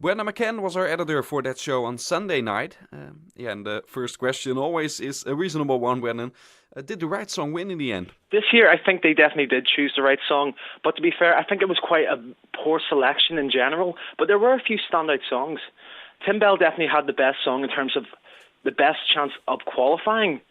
Brandon McCann was our editor for that show on Sunday night. And the first question always is a reasonable one, Brandon. Did the right song win in the end? This year, I think they definitely did choose the right song. But to be fair, I think it was quite a poor selection in general. But there were a few standout songs. Tim Bell definitely had the best song in terms of the best chance of qualifying.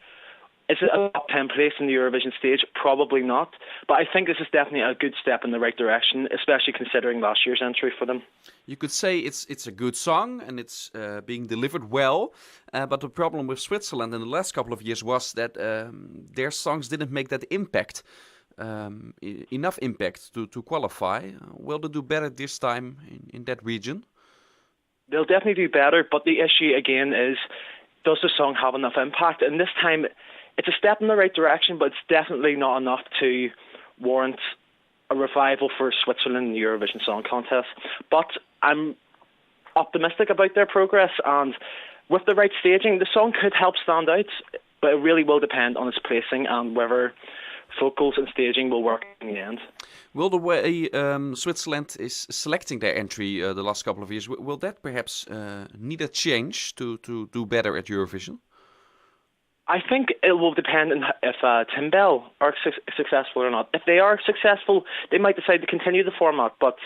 Is it a top 10 place in the Eurovision stage? Probably not. But I think this is definitely a good step in the right direction, especially considering last year's entry for them. You could say it's a good song and it's being delivered well. But the problem with Switzerland in the last couple of years was that their songs didn't make that impact, enough impact to qualify. Will they do better this time in that region? They'll definitely do better. But the issue, again, is does the song have enough impact? And this time, it's a step in the right direction, but it's definitely not enough to warrant a revival for Switzerland in the Eurovision Song Contest. But I'm optimistic about their progress, and with the right staging, the song could help stand out, but it really will depend on its placing and whether vocals and staging will work in the end. Will the way Switzerland is selecting their entry the last couple of years, will that perhaps need a change to do better at Eurovision? I think it will depend on if Tim Bell are successful or not. If they are successful, they might decide to continue the format. But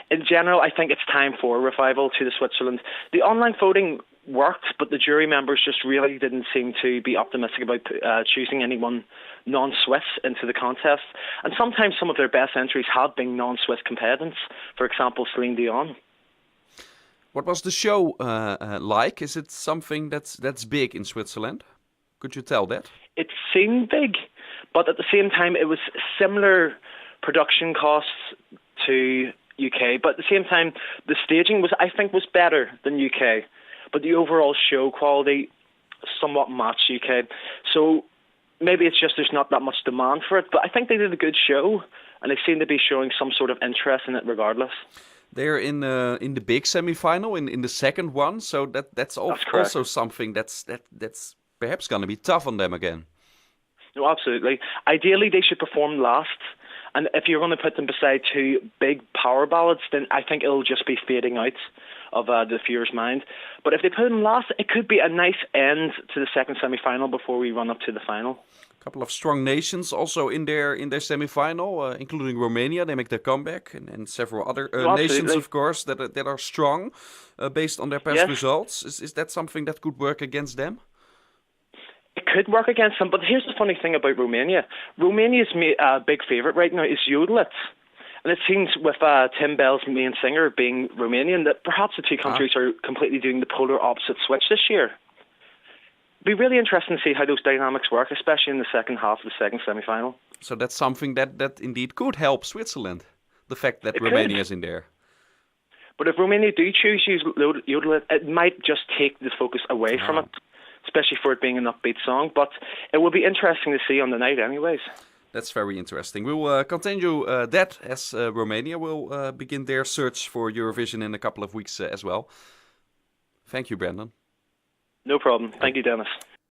in general, I think it's time for a revival to the Switzerland. The online voting worked, but the jury members just really didn't seem to be optimistic about choosing anyone non-Swiss into the contest. And sometimes some of their best entries have been non-Swiss competitors. For example, Celine Dion. What was the show like? Is it something that's big in Switzerland? Could you tell that? It seemed big, but at the same time, it was similar production costs to UK. But at the same time, the staging I think, was better than UK. But the overall show quality somewhat matched UK. So maybe it's just there's not that much demand for it. But I think they did a good show, and they seem to be showing some sort of interest in it regardless. They're in the big semi-final, in the second one. So that's also something that's perhaps going to be tough on them again. No, absolutely. Ideally, they should perform last. And if you're going to put them beside two big power ballads, then I think it'll just be fading out of the viewer's mind. But if they put them last, it could be a nice end to the second semi-final before we run up to the final. A couple of strong nations also in their semi-final, including Romania. They make their comeback, and several other nations, of course, that are strong based on their past results. Is that something that could work against them? It could work against them, but here's the funny thing about Romania. Romania's big favourite right now is Yodel It. And it seems with Tim Bell's main singer being Romanian that perhaps the two countries are completely doing the polar opposite switch this year. It'll be really interesting to see how those dynamics work, especially in the second half of the second semi-final. So that's something that indeed could help Switzerland, the fact that Romania is in there. But if Romania do choose Yodel It, it might just take the focus away from it, especially for it being an upbeat song. But it will be interesting to see on the night anyways. That's very interesting. We will continue that as Romania will begin their search for Eurovision in a couple of weeks as well. Thank you, Brandon. No problem. Thank you, Dennis.